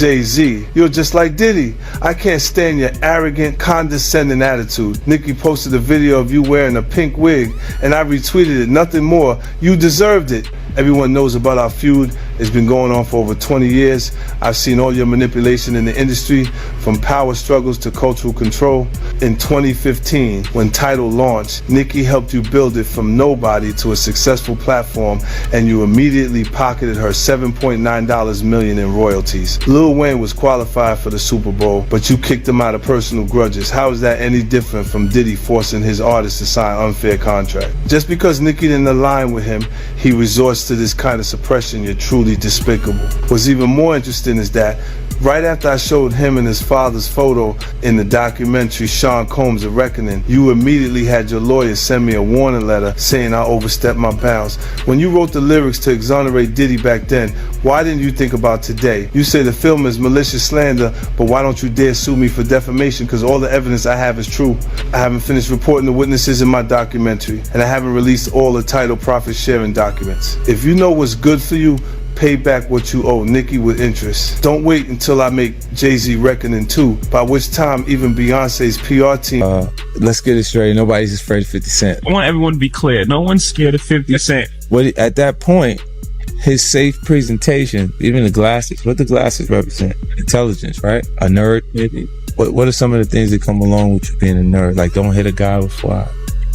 Jay-Z, you're just like Diddy. I can't stand your arrogant, condescending attitude. Nicki posted a video of you wearing a pink wig, and I retweeted it. Nothing more. You deserved it. Everyone knows about our feud. It's been going on for over 20 years. I've seen all your manipulation in the industry, from power struggles to cultural control. In 2015, when Tidal launched, Nicki helped you build it from nobody to a successful platform, and you immediately pocketed her $7.9 million in royalties. Lil Wayne was qualified for the Super Bowl, but you kicked him out of personal grudges. How is that any different from Diddy forcing his artists to sign unfair contracts? Just because Nicki didn't align with him, he resorts to this kind of suppression. You're truly despicable. What's even more interesting is that right after I showed him and his father's photo in the documentary Sean Combs: A Reckoning, you immediately had your lawyer send me a warning letter saying I overstepped my bounds. When you wrote the lyrics to exonerate Diddy back then, why didn't you think about today? You say the film is malicious slander, but why don't you dare sue me for defamation? Because all the evidence I have is true. I haven't finished reporting the witnesses in my documentary, and I haven't released all the Tidal profit sharing documents. If you know what's good for you, pay back what you owe Nicki with interest. Don't wait until I make Jay-Z Reckoning 2, by which time even Beyonce's PR team... Let's get it straight. Nobody's afraid of 50 Cent. I want everyone to be clear. No one's scared of 50 Cent. At that point, his safe presentation, even the glasses, what the glasses represent? Intelligence, right? A nerd, maybe? What are some of the things that come along with you being a nerd? Like, don't hit a guy with fire.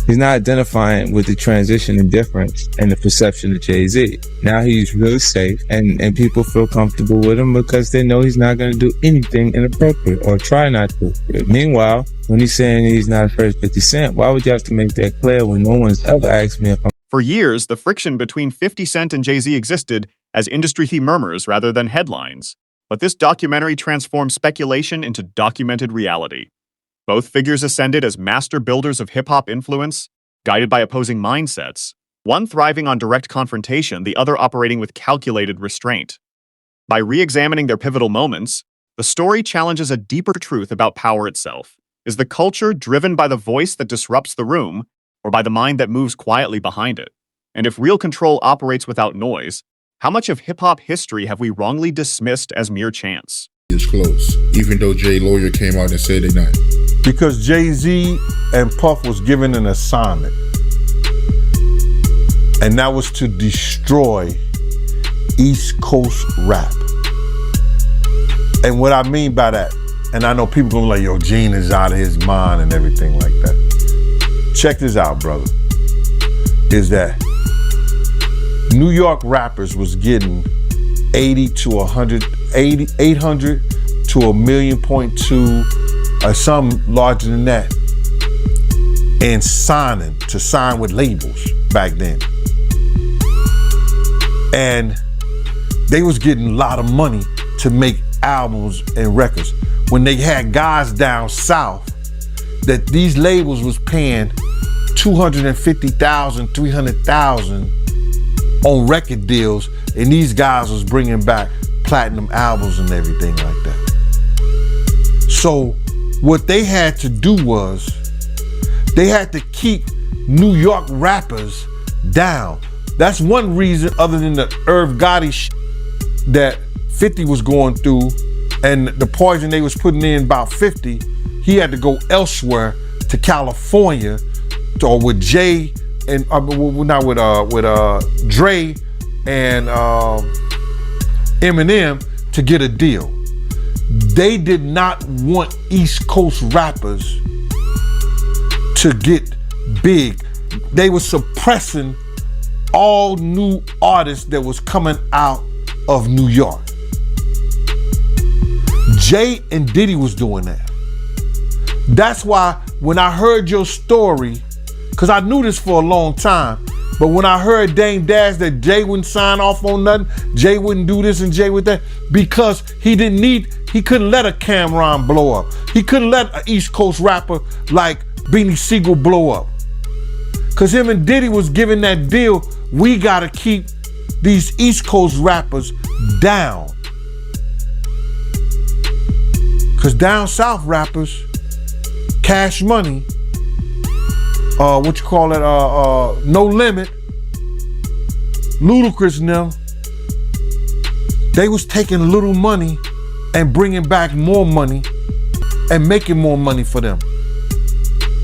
He's not identifying with the transition and difference and the perception of Jay-Z. Now he's really safe, and people feel comfortable with him because they know he's not going to do anything inappropriate or try not to. Meanwhile, when he's saying he's not afraid of 50 Cent, why would you have to make that clear when no one's ever asked me if I'm... For years, the friction between 50 Cent and Jay-Z existed as industry murmurs rather than headlines. But this documentary transformed speculation into documented reality. Both figures ascended as master builders of hip-hop influence, guided by opposing mindsets, one thriving on direct confrontation, the other operating with calculated restraint. By re-examining their pivotal moments, the story challenges a deeper truth about power itself. Is the culture driven by the voice that disrupts the room, or by the mind that moves quietly behind it? And if real control operates without noise, how much of hip-hop history have we wrongly dismissed as mere chance? It's close, even though Jay lawyer came out and said they're not. Because Jay-Z and Puff was given an assignment, and that was to destroy East Coast rap. And what I mean by that, and I know people gonna be like, yo, Gene is out of his mind and everything like that. Check this out, brother, is that New York rappers was getting 800 to 1.2 million, or some larger than that, and sign with labels back then. And they was getting a lot of money to make albums and records. When they had guys down south that these labels was paying $250,000, $300,000 on record deals, and these guys was bringing back platinum albums and everything like that. So what they had to do was they had to keep New York rappers down. That's one reason, other than the Irv Gotti that 50 was going through and the poison they was putting in about 50, he had to go elsewhere to California or with Jay and not with Dre and Eminem to get a deal. They did not want East Coast rappers to get big. They were suppressing all new artists that was coming out of New York. Jay and Diddy was doing that. That's why when I heard your story, because I knew this for a long time, but when I heard Dame Dash that Jay wouldn't sign off on nothing, Jay wouldn't do this and Jay would that, because he couldn't let a Cameron blow up. He couldn't let an East Coast rapper like Beanie Siegel blow up. Because him and Diddy was giving that deal, we gotta keep these East Coast rappers down. Because down south rappers, Cash Money, No Limit, Ludacris and them, they was taking little money and bringing back more money and making more money for them.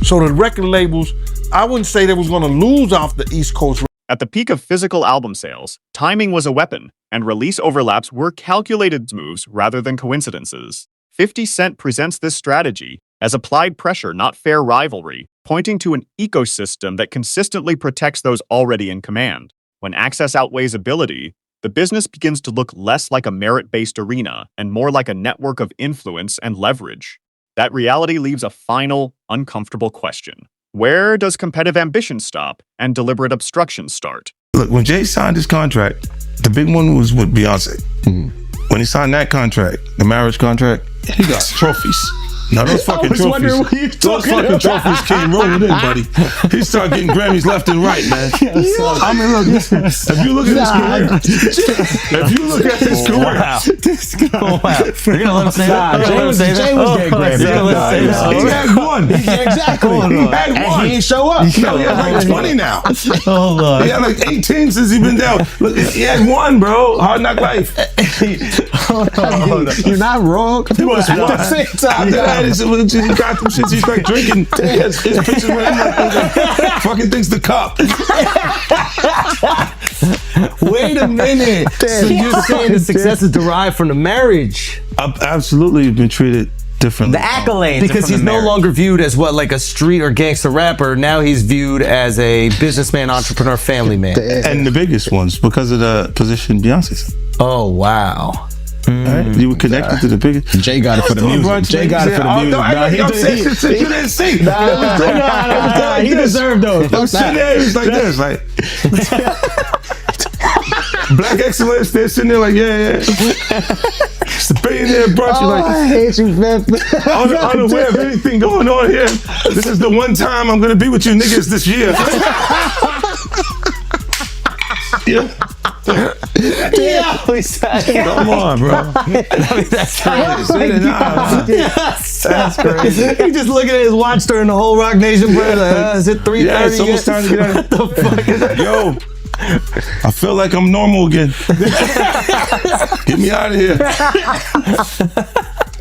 So the record labels, I wouldn't say they was gonna lose off the East Coast. At the peak of physical album sales, timing was a weapon, and release overlaps were calculated moves rather than coincidences. 50 Cent presents this strategy as applied pressure, not fair rivalry, pointing to an ecosystem that consistently protects those already in command. When access outweighs ability, the business begins to look less like a merit-based arena and more like a network of influence and leverage. That reality leaves a final, uncomfortable question. Where does competitive ambition stop and deliberate obstruction start? Look, when Jay signed his contract, the big one was with Beyonce. When he signed that contract, the marriage contract, he got trophies. Now those fucking trophies, those fucking trophies came rolling in, buddy. He started getting Grammys left and right, man. I mean, look, if you look at his career, You're gonna let him say that? Jay was getting Grammys. He had one. Exactly. He had one. And he ain't show up. He had like 20 now. Oh, Lord. He had like 18 since he been down. Look, he had one, bro. Hard Knock Life. You're not wrong. He was one. At the same time, he got them shits. He's like drinking. His pictures with him like fucking things the cup. Wait a minute. So you're saying the success is derived from the marriage? I've absolutely been treated differently. The accolades. Because he's no longer viewed as what, like a street or gangster rapper. Now he's viewed as a businessman, entrepreneur, family man. And the biggest ones because of the position Beyonce's. Oh, wow. Right? You were connected to the biggest. Jay got it for the music. Jay got it for the music. You didn't see. He deserved those. I'm sitting there, it's like this, like Black excellence. They're sitting there like, yeah. It's the billionaire brunch. You're like, I hate you, man. unaware of anything going on here. This is the one time I'm gonna be with you niggas this year. Yeah. Come on, bro. I mean, that's crazy. That's crazy. He just looking at his watch during the whole Rock Nation prayer. Like, is it 3:30? Yeah, it's almost time to get out. What the fuck is that? Yo, I feel like I'm normal again. Get me out of here.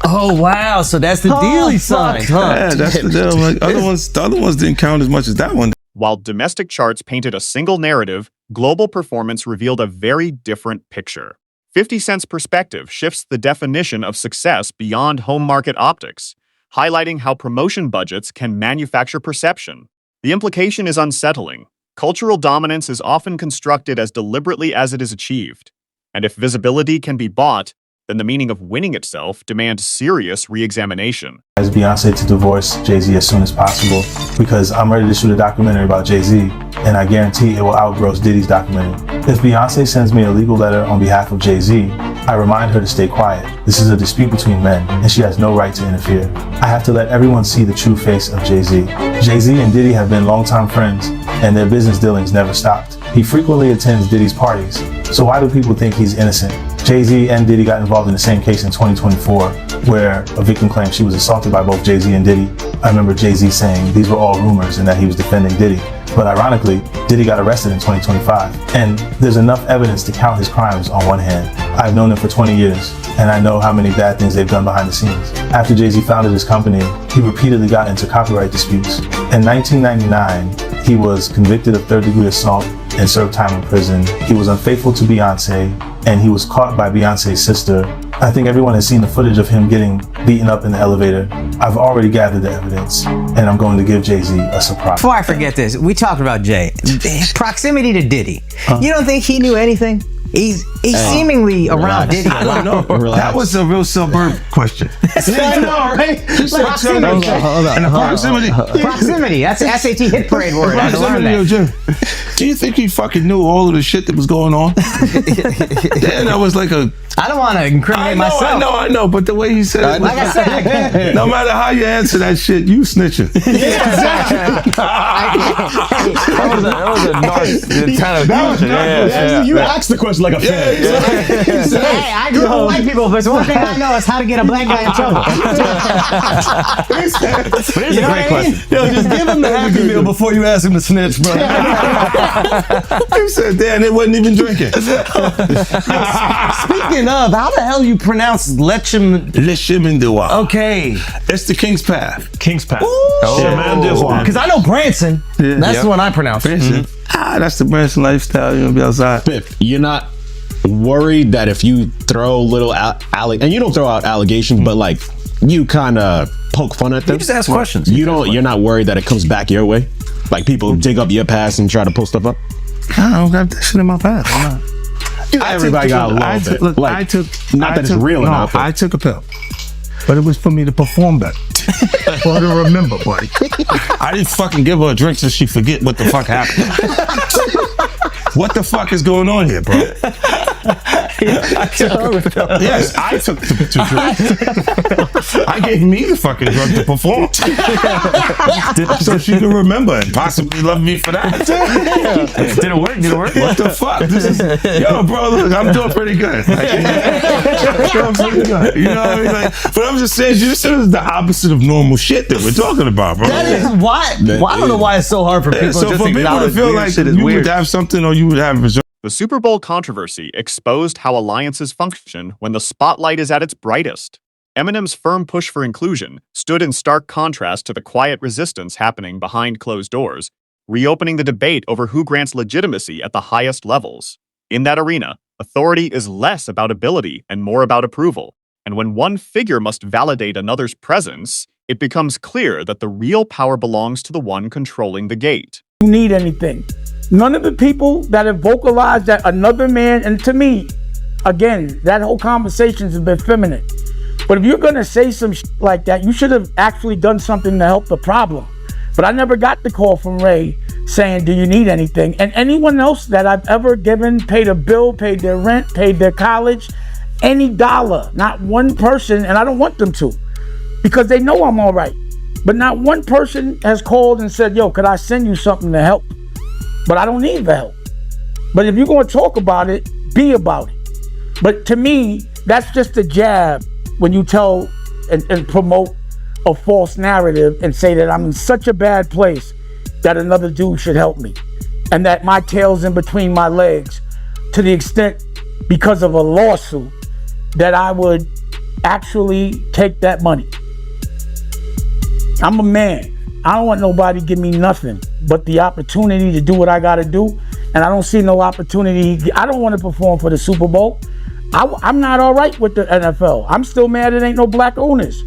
Oh wow! So that's the deal he signed, huh? Yeah, that's the deal. Like, the other ones didn't count as much as that one. While domestic charts painted a single narrative, global performance revealed a very different picture. 50 Cent's perspective shifts the definition of success beyond home market optics, highlighting how promotion budgets can manufacture perception. The implication is unsettling. Cultural dominance is often constructed as deliberately as it is achieved. And if visibility can be bought, then the meaning of winning itself demands serious re-examination. As Beyonce to divorce Jay-Z as soon as possible because I'm ready to shoot a documentary about Jay-Z and I guarantee it will outgross Diddy's documentary. If Beyonce sends me a legal letter on behalf of Jay-Z, I remind her to stay quiet. This is a dispute between men and she has no right to interfere. I have to let everyone see the true face of Jay-Z. Jay-Z and Diddy have been longtime friends and their business dealings never stopped. He frequently attends Diddy's parties, so why do people think he's innocent? Jay-Z and Diddy got involved in the same case in 2024, where a victim claimed she was assaulted by both Jay-Z and Diddy. I remember Jay-Z saying these were all rumors and that he was defending Diddy. But ironically, Diddy got arrested in 2025, and there's enough evidence to count his crimes on one hand. I've known him for 20 years, and I know how many bad things they've done behind the scenes. After Jay-Z founded his company, he repeatedly got into copyright disputes. In 1999, he was convicted of third-degree assault and served time in prison. He was unfaithful to Beyonce, and he was caught by Beyonce's sister. I think everyone has seen the footage of him getting beaten up in the elevator. I've already gathered the evidence, and I'm going to give Jay-Z a surprise. Before I forget this, we talked about Jay. Proximity to Diddy. You don't think he knew anything? He's seemingly around Diddy a lot. No, that was a real suburb question. I know, right? Proximity. And the proximity. Proximity. That's the SAT hit parade word. I learned that. Do you think he fucking knew all of the shit that was going on? Then I was like I don't want to incriminate myself. I know, but the way he said it, like I said, no matter how you answer that shit, you snitching. Yeah, exactly. That was a nice kind of question. You asked the question. like a fan. Hey, I grew up with white people, but one thing I know is how to get a black guy in trouble. But here's a great question. Yo, just give him the Happy Meal before you ask him to snitch, bro. He said, damn, they wasn't even drinking. Speaking of, how the hell you pronounce Lechem? Lechemin Okay. It's the King's Path. King's Path. Because I know Branson. That's the one I pronounce. That's the Branson lifestyle. You gonna be outside. Biff, you're not worried that if you throw little and you don't throw out allegations, but like you kind of poke fun at them. You just ask questions. You're not worried that it comes back your way, like people dig up your past and try to pull stuff up. I don't got that shit in my past. I'm not. Everybody got a little bit. Look, like, not that it's real enough. I took a pill, but it was for me to perform better. For her to remember, buddy. I didn't fucking give her a drink so she forget what the fuck happened. What the fuck is going on here, bro? Yes, I took the drink. I gave me the fucking drug to perform. So she can remember and possibly love me for that. Did it work? What the fuck? This is, yo, bro, look, I'm doing pretty good. Doing pretty good. You know what I mean? Like, but I'm just saying, this is the opposite of normal shit that we're talking about, bro. That is why. I don't know why it's so hard for people So just for to people to acknowledge feel weird like shit is you weird. would have something or you would have reserve. The Super Bowl controversy exposed how alliances function when the spotlight is at its brightest. Eminem's firm push for inclusion stood in stark contrast to the quiet resistance happening behind closed doors, reopening the debate over who grants legitimacy at the highest levels. In that arena, authority is less about ability and more about approval. And when one figure must validate another's presence, it becomes clear that the real power belongs to the one controlling the gate. You need anything. None of the people that have vocalized that another man, and to me, again, that whole conversation has been feminine. But if you're gonna say some like that, you should have actually done something to help the problem. But I never got the call from Ray saying, do you need anything? And anyone else that I've ever given, paid a bill, paid their rent, paid their college, any dollar, not one person, and I don't want them to, because they know I'm all right. But not one person has called and said, yo, could I send you something to help? But I don't need the help. But if you're going to talk about it, be about it. But to me, that's just a jab when you tell and promote a false narrative and say that I'm in such a bad place that another dude should help me. And that my tail's in between my legs to the extent, because of a lawsuit, that I would actually take that money. I'm a man. I don't want nobody to give me nothing but the opportunity to do what I got to do. And I don't see no opportunity. I don't want to perform for the Super Bowl. I'm not all right with the NFL. I'm still mad it ain't no black owners.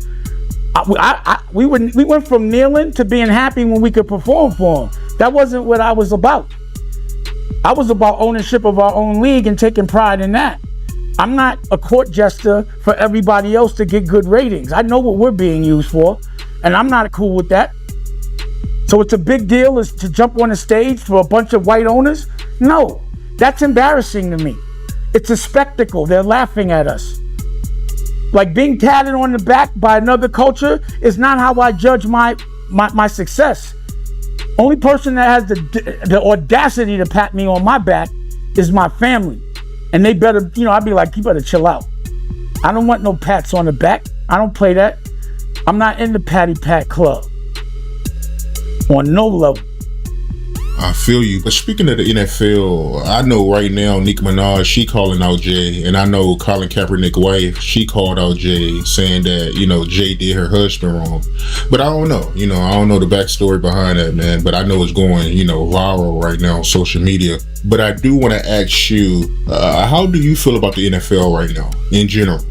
We went from kneeling to being happy when we could perform for them. That wasn't what I was about. I was about ownership of our own league and taking pride in that. I'm not a court jester for everybody else to get good ratings. I know what we're being used for, and I'm not cool with that. So it's a big deal is to jump on a stage for a bunch of white owners? No, that's embarrassing to me. It's a spectacle. They're laughing at us. Like being tatted on the back by another culture is not how I judge my success. Only person that has the audacity to pat me on my back is my family. And they better, I'd be like, you better chill out. I don't want no pats on the back. I don't play that. I'm not in the patty pat club. On no level. I feel you. But speaking of the NFL, I know right now Nicki Minaj, she calling out Jay. And I know Colin Kaepernick's wife, she called out Jay saying that, Jay did her husband wrong. But I don't know. I don't know the backstory behind that, man. But I know it's going, viral right now on social media. But I do want to ask you, how do you feel about the NFL right now, in general?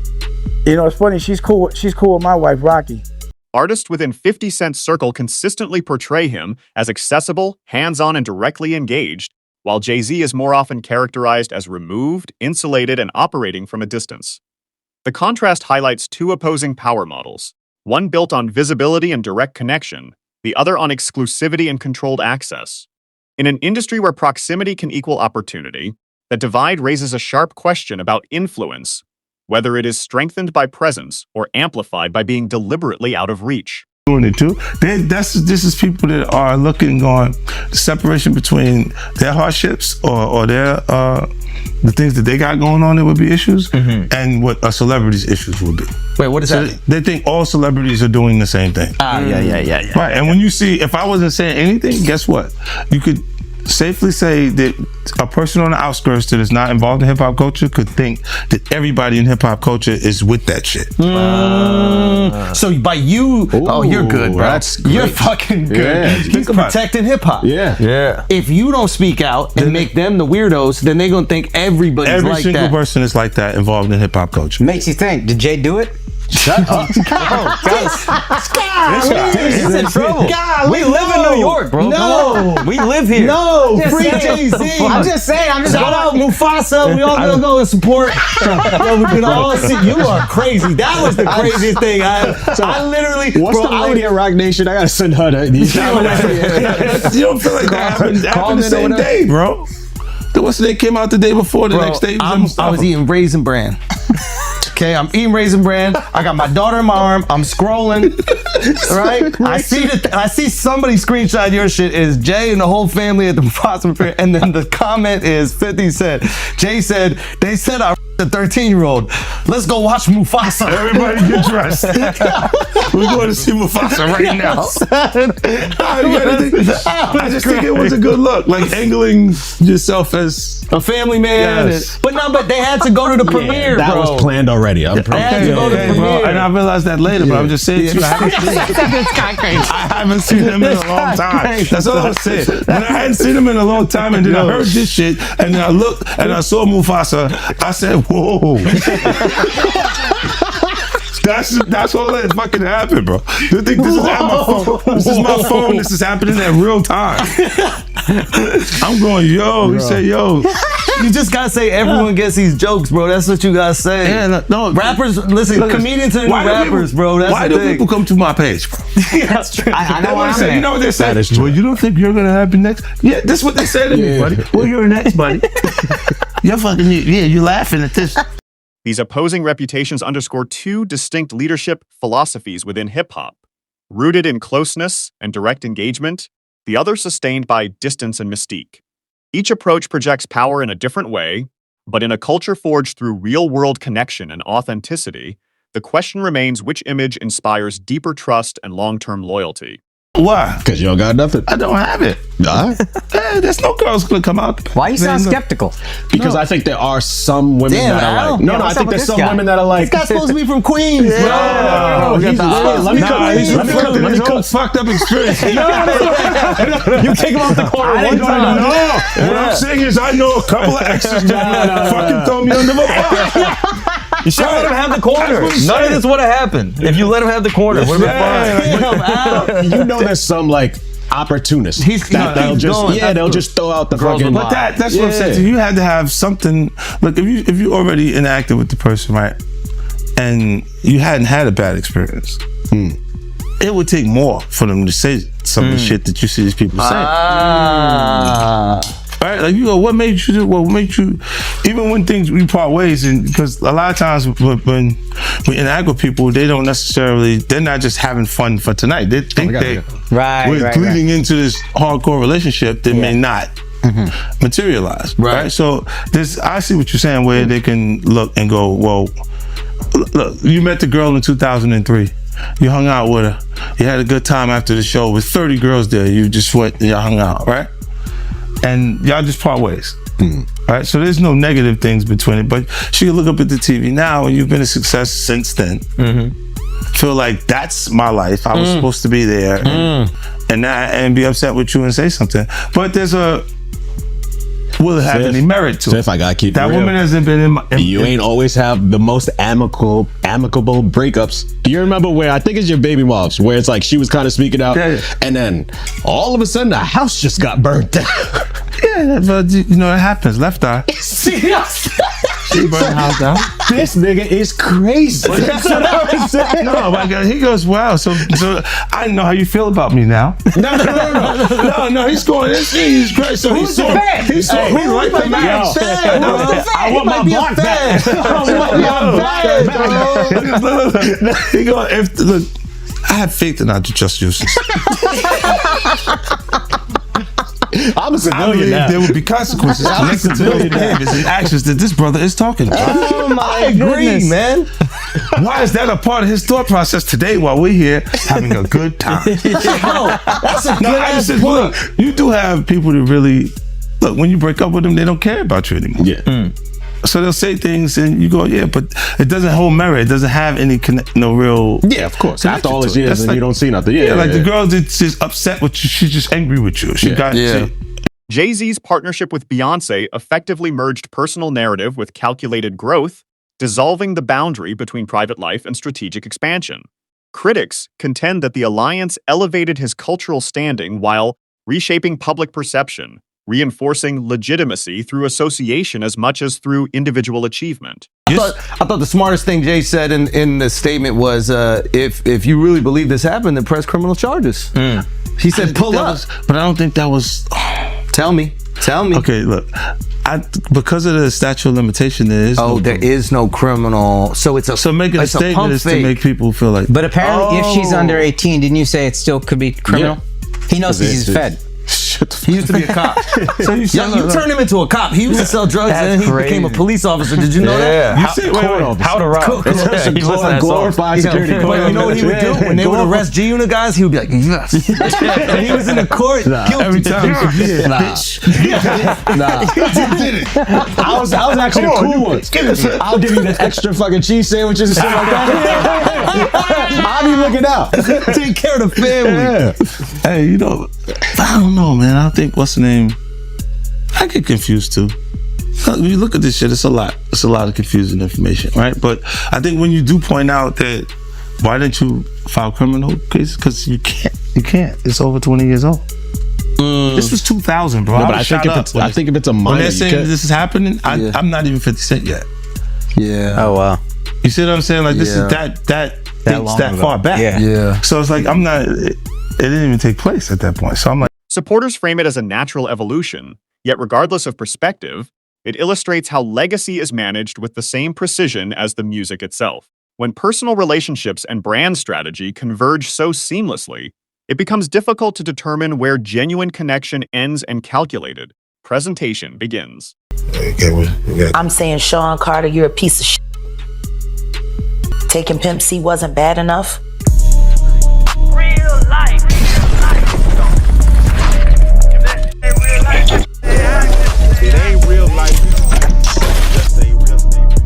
It's funny. She's cool with my wife, Rocky. Artists within 50 Cent's circle consistently portray him as accessible, hands-on, and directly engaged, while Jay-Z is more often characterized as removed, insulated, and operating from a distance. The contrast highlights two opposing power models, one built on visibility and direct connection, the other on exclusivity and controlled access. In an industry where proximity can equal opportunity, the divide raises a sharp question about influence, whether it is strengthened by presence or amplified by being deliberately out of reach. doing it too. This is people that are looking on the separation between their hardships or their the things that they got going on that would be issues, and what a celebrity's issues would be. Wait, what is that? They think all celebrities are doing the same thing. Yeah. Right, and when you see, if I wasn't saying anything, guess what? You could safely say that a person on the outskirts that is not involved in hip-hop culture could think that everybody in hip-hop culture is with that shit. So by you, you're good, bro. You're fucking good. Yeah. You're protecting hip-hop. Yeah. If you don't speak out and make them the weirdos, then they're going to think everybody's Every like single that. person is like that involved in hip-hop culture. Makes you think, did Jay do it? Shut up. He's in trouble. We live in New York, bro. No. We live here. No. Free Jay-Z. I'm just saying. Shout out Mufasa. We all gonna go and support. Yo, we can all see. You are crazy. That was the crazy thing. I literally. What's the lady at Rock Nation? I gotta send her that. You don't feel like that happened the same day, bro. What's the day came out the day before, the next day? I was eating Raisin Bran. Okay, I'm eating Raisin Bran. I got my daughter in my arm. I'm scrolling. Right? I see somebody screenshot your shit. Is Jay and the whole family at the Mufasa Fair, and then the comment is 50 Cent. Jay said, they said I a 13-year-old. Let's go watch Mufasa. Everybody get dressed. We're going to see Mufasa right now. I just think it was a good look, like angling yourself as a family man. Yes. But they had to go to the premiere, that bro. was planned already. I'm They had to go to the bro. premiere. And I realized that later, but I'm just saying to you, I haven't seen him in a long time. That's all I'm saying. When I hadn't seen him in a long time, and then I heard this shit, and then I looked and I saw Mufasa, I said, whoa. That's all that fucking happened, bro. You think this is at my phone? This is my phone. This is happening at real time. I'm going, yo. He said, yo. You just gotta say everyone gets these jokes, bro. That's what you gotta say. Yeah, no. Rappers, listen, comedians are new rappers, bro. That's why the do thing. people come to my page, bro? That's true. I know what I'm saying. You know what they say? That is true. Well, you don't think you're gonna happen next? Yeah, that's what they say to me, buddy. Well, you're next, buddy. You're fucking, you're laughing at this. These opposing reputations underscore two distinct leadership philosophies within hip-hop, rooted in closeness and direct engagement, the other sustained by distance and mystique. Each approach projects power in a different way, but in a culture forged through real-world connection and authenticity, the question remains which image inspires deeper trust and long-term loyalty. Why? Because you don't got nothing. I don't have it. There's no girls gonna come out. Why you sound skeptical? Because I think there are some women Damn, that are Al. like, no, Yeah, I what's think up there's with some this guy? women that are like, This guy's supposed to be from Queens, bro. let me cook. Fucked up experience. You kick him off the corner one time. No, what I'm saying is I know a couple of exes that fucking throw me under the bus. You should let him have the corner. None of this would have happened if you let him have the corner. Would have been fine. You know, there's some like opportunists. They'll just throw out the fucking. But that's what I'm saying. So you had to have something. Look, if you already interacted with the person, right, and you hadn't had a bad experience, it would take more for them to say some of the shit that you see these people say. Right? Like, you go, what made you do? What made you? Even when we part ways, and because a lot of times when we interact with people, they're not just having fun for tonight. They think we're leading into this hardcore relationship that may not materialize. Right? So I see what you're saying, where they can look and go, well, look, you met the girl in 2003. You hung out with her. You had a good time after the show with 30 girls there. You just went and y'all hung out, right? And y'all just part ways. Right? So there's no negative things between it. But she can look up at the TV now, and you've been a success since then. Feel like that's my life. I was supposed to be there, and be upset with you and say something. But will it have any merit to it? If I gotta keep that it real, woman hasn't been you ain't always have the most amicable breakups. Do you remember where I think it's your baby moms, where it's like she was kind of speaking out, and then all of a sudden the house just got burnt down. Yeah, but you know it happens. Left eye. She burned the house down. This nigga is crazy. That's what I was saying. No, my God, he goes, wow. So I know how you feel about me now. No. He's going. He's great. So he saw me right the match. I want my block back. He goes, look, I have faith in our just justice. I'm a I civilian believe now. there would be consequences connected to those behaviors and actions that this brother is talking about. Oh my goodness, man. Why is that a part of his thought process today while we're here having a good time? Yo, that's a good ass point. Look, you do have people that really, look, when you break up with them, they don't care about you anymore. Yeah. So they'll say things and you go, yeah, but it doesn't hold merit. It doesn't have any real. Yeah, of course. After all these to it. years That's and like- you don't see nothing. Yeah, like the girl that's just upset with you. She's just angry with you. She got Jay-Z's partnership with Beyoncé effectively merged personal narrative with calculated growth, dissolving the boundary between private life and strategic expansion. Critics contend that the alliance elevated his cultural standing while reshaping public perception, reinforcing legitimacy through association as much as through individual achievement. I thought the smartest thing Jay said in the statement was, if you really believe this happened, then press criminal charges. He said, pull up. But I don't think that was. Tell me. Okay, look. Because of the statute of limitation, there is there is no criminal. So it's a so making a statement is to make people feel like. But apparently, if she's under 18, didn't you say it still could be criminal? He knows he's fed. He used to be a cop. So you turned him into a cop. He used to sell drugs and then he became a police officer. Did you know that? You said, How to rob. Glorified security. But you know what he would do? When they would arrest G-Unit guys, he would be like, yes. And he was in the court. Every time. I was actually the cool one. I'll give you the extra fucking cheese sandwiches and shit like that. I'll be looking out. Take care of the family. Hey, I don't know, man. I think what's the name? I get confused too. When you look at this shit, it's a lot. It's a lot of confusing information, right? But I think when you do point out that, why didn't you file criminal cases? Because you can't. You can't. It's over 20 years old. This was 2000, bro. No, but I think if it's a minor, when they're saying this is happening, I'm not even 50 Cent yet. Yeah. Oh wow. You see what I'm saying? Like this is that dates that far back. Yeah. So it's like it didn't even take place at that point. So I'm like. Supporters frame it as a natural evolution, yet regardless of perspective, it illustrates how legacy is managed with the same precision as the music itself. When personal relationships and brand strategy converge so seamlessly, it becomes difficult to determine where genuine connection ends and calculated presentation begins. I'm saying, Sean Carter, you're a piece of shit. Taking Pimp C wasn't bad enough. Real life. It ain't real life. Just ain't real life.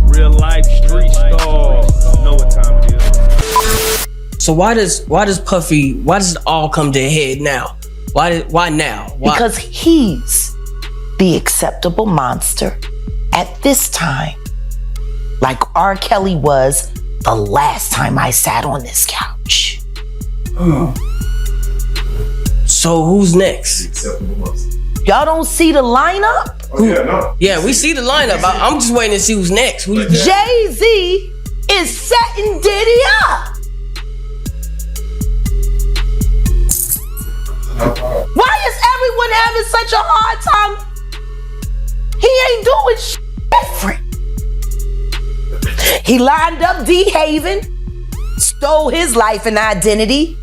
Real life street stars. Know what time it is. So why does it all come to a head now? Why now? Why? Because he's the acceptable monster at this time. Like R. Kelly was the last time I sat on this couch. So who's next? Y'all don't see the lineup? Yeah, we see the lineup. I'm just waiting to see who's next. Jay-Z is setting Diddy up. Why is everyone having such a hard time? He ain't doing shit different. He lined up D. Haven, stole his life and identity.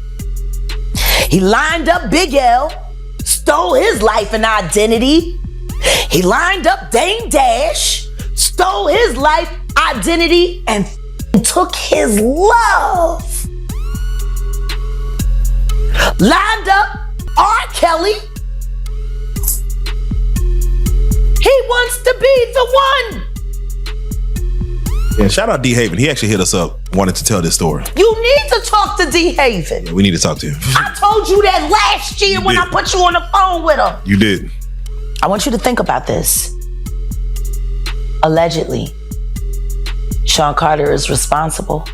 He lined up Big L, stole his life and identity. He lined up Dame Dash, stole his life, identity, and took his love. Lined up R. Kelly. He wants to be the one. Yeah, shout out D. Haven. He actually hit us up, wanted to tell this story. You need to talk to D. Haven. Yeah, we need to talk to him. I told you that last year when I put you on the phone with him. You did. I want you to think about this. Allegedly, Sean Carter is responsible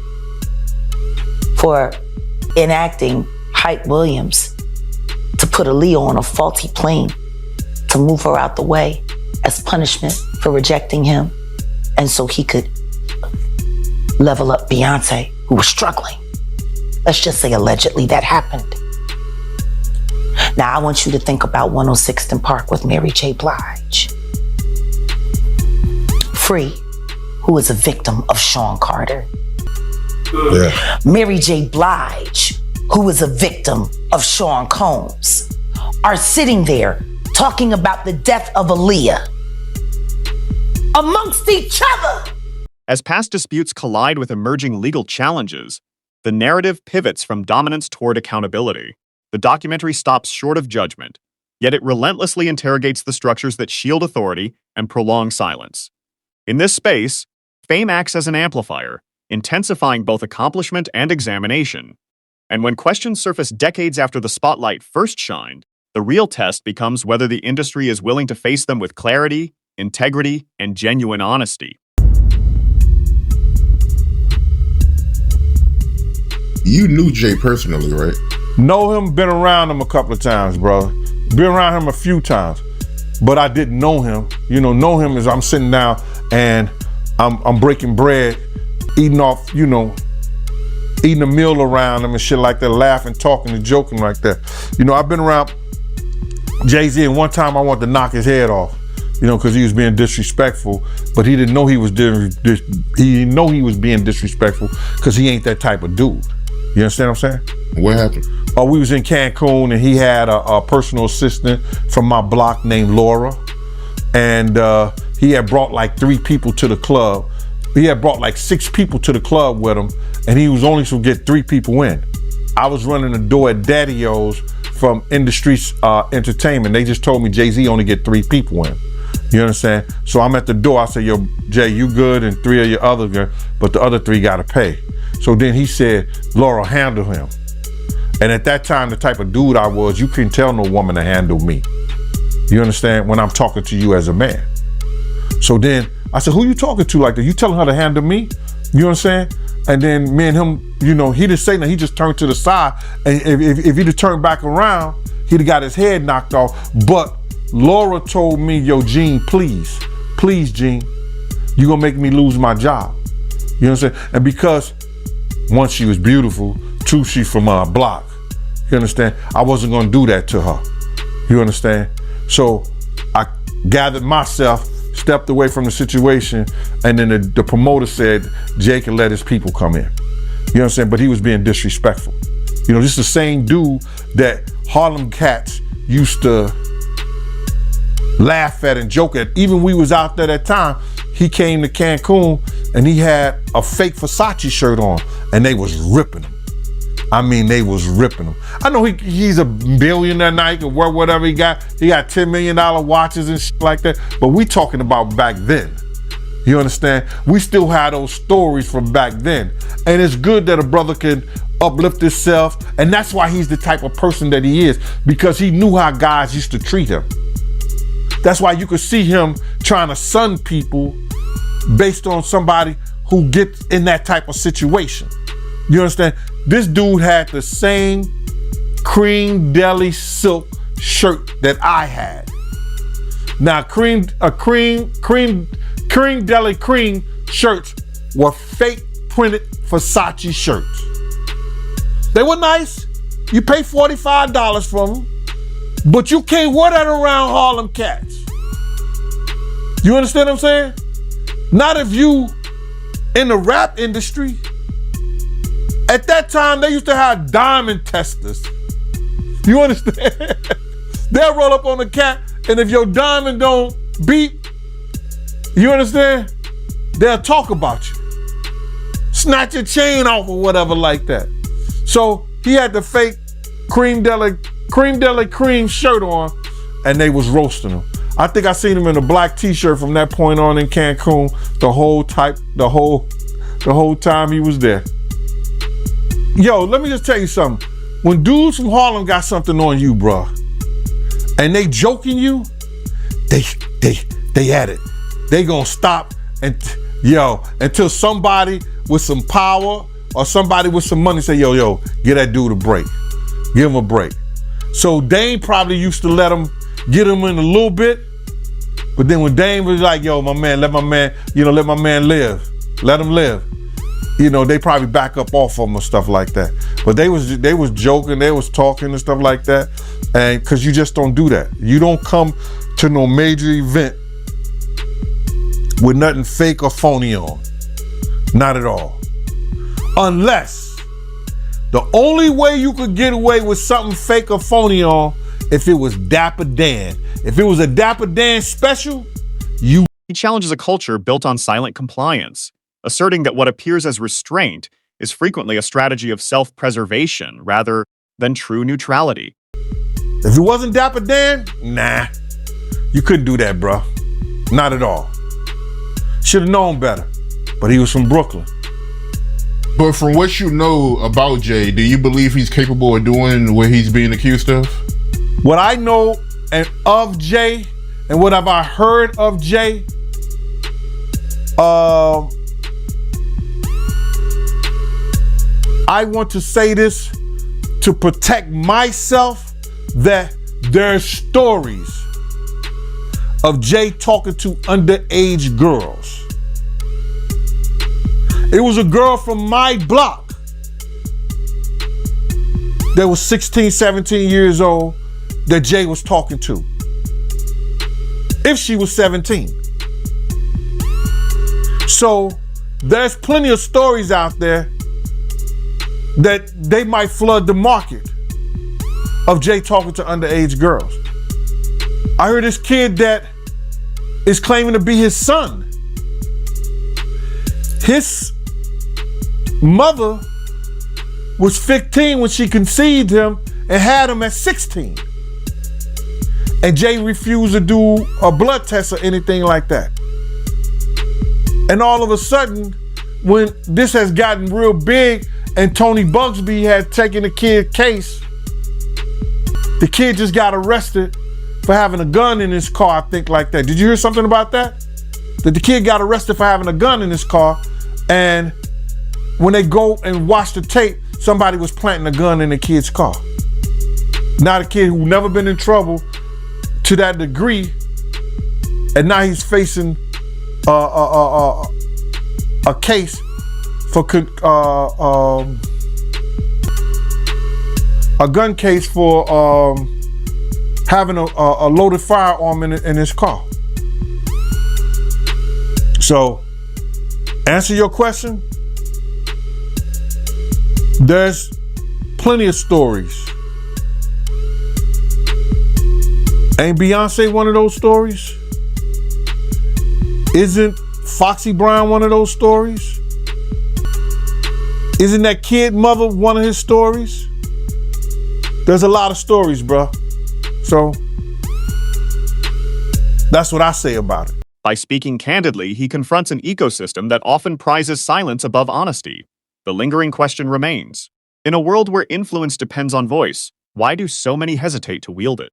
for enacting Hype Williams to put Aaliyah on a faulty plane to move her out the way as punishment for rejecting him, and so he could level up Beyonce, who was struggling. Let's just say allegedly that happened. Now I want you to think about 106th and Park with Mary J. Blige. Free, who is a victim of Sean Carter. Yeah. Mary J. Blige, who was a victim of Sean Combs, are sitting there talking about the death of Aaliyah amongst each other. As past disputes collide with emerging legal challenges, the narrative pivots from dominance toward accountability. The documentary stops short of judgment, yet it relentlessly interrogates the structures that shield authority and prolong silence. In this space, fame acts as an amplifier, intensifying both accomplishment and examination. And when questions surface decades after the spotlight first shined, the real test becomes whether the industry is willing to face them with clarity, integrity, and genuine honesty. You knew Jay personally, right? Know him, been around him a couple of times, brother. Been around him a few times, but I didn't know him. You know him as I'm sitting down and I'm breaking bread, eating off, eating a meal around him and shit like that, laughing, talking, and joking like that. I've been around Jay-Z, and one time I wanted to knock his head off, because he was being disrespectful, but he didn't know he was being disrespectful because he ain't that type of dude. You understand what I'm saying? What happened? We was in Cancun, and he had a personal assistant from my block named Laura, and he had brought like 3 people to the club. He had brought like 6 people to the club with him, and he was only supposed to get 3 people in. I was running the door at Daddy-O's from Industry Entertainment. They just told me Jay-Z only get 3 people in. You understand? So I'm at the door. I said, yo, Jay, you good, and 3 of your other good, but the other 3 gotta pay. So then he said, Laura, handle him. And at that time, the type of dude I was, you couldn't tell no woman to handle me. You understand? When I'm talking to you as a man. So then I said, who you talking to like that? You telling her to handle me? You understand? And then me and him, he didn't say nothing. He just turned to the side. And if he'd have turned back around, he'd have got his head knocked off. But Laura told me, yo, Gene, please, Gene, you gonna make me lose my job. You know what I'm saying? And because 1, she was beautiful, 2, she's from our block. You understand? I wasn't gonna do that to her. You understand? So I gathered myself, stepped away from the situation, and then the promoter said Jay can let his people come in. You know what I'm saying? But he was being disrespectful. This is the same dude that Harlem cats used to laugh at and joke at. Even we was out there that time, he came to Cancun and he had a fake Versace shirt on, and they was ripping him. I mean, they was ripping him. I know he's a billionaire now, he can wear whatever he got. He got $10 million watches and shit like that. But we talking about back then. You understand? We still have those stories from back then. And it's good that a brother can uplift himself. And that's why he's the type of person that he is, because he knew how guys used to treat him. That's why you could see him trying to sun people based on somebody who gets in that type of situation. You understand? This dude had the same cream deli silk shirt that I had. Now, cream deli cream shirts were fake printed Versace shirts. They were nice. You pay $45 for them, but you can't wear that around Harlem cats. You understand what I'm saying? Not if you in the rap industry. At that time, they used to have diamond testers. You understand? They'll roll up on the cat, and if your diamond don't beep, you understand? They'll talk about you. Snatch your chain off or whatever like that. So he had the fake cream deli cream shirt on, and they was roasting him. I think I seen him in a black t-shirt from that point on in Cancun the whole time he was there. Yo, let me just tell you something. When dudes from Harlem got something on you, bro, and they joking you, they at it. They gonna stop until somebody with some power or somebody with some money say, yo, get that dude a break. Give him a break. So Dame probably used to let him get him in a little bit, but then when Dame was like, yo, let my man live. Let him live. They probably back up off of them or stuff like that. But they was joking, they was talking and stuff like that. And cause you just don't do that. You don't come to no major event with nothing fake or phony on. Not at all. Unless the only way you could get away with something fake or phony on if it was Dapper Dan. If it was a Dapper Dan special, you. He challenges a culture built on silent compliance, asserting that what appears as restraint is frequently a strategy of self-preservation rather than true neutrality. If it wasn't Dapper Dan, nah, you couldn't do that, bro. Not at all. Should have known better, but he was from Brooklyn. But from what you know about Jay, do you believe he's capable of doing what he's being accused of? What I know and of Jay, and what have I heard of Jay, I want to say this to protect myself, that there's stories of Jay talking to underage girls. It was a girl from my block that was 16, 17 years old that Jay was talking to. If she was 17. So there's plenty of stories out there that they might flood the market of Jay talking to underage girls. I heard this kid that is claiming to be his son. His mother was 15 when she conceived him and had him at 16. And Jay refused to do a blood test or anything like that. And all of a sudden, when this has gotten real big and Tony Bugsby had taken the kid's case, the kid just got arrested for having a gun in his car, I think, like that. Did you hear something about that? That the kid got arrested for having a gun in his car, and when they go and watch the tape, somebody was planting a gun in the kid's car. Now the kid who never been in trouble to that degree, and now he's facing a case for a gun case for having a loaded firearm in his car. So, answer your question. There's plenty of stories. Ain't Beyonce one of those stories? Isn't Foxy Brown one of those stories? Isn't that kid mother one of his stories? There's a lot of stories, bro. So that's what I say about it. By speaking candidly, he confronts an ecosystem that often prizes silence above honesty. The lingering question remains: in a world where influence depends on voice, why do so many hesitate to wield it?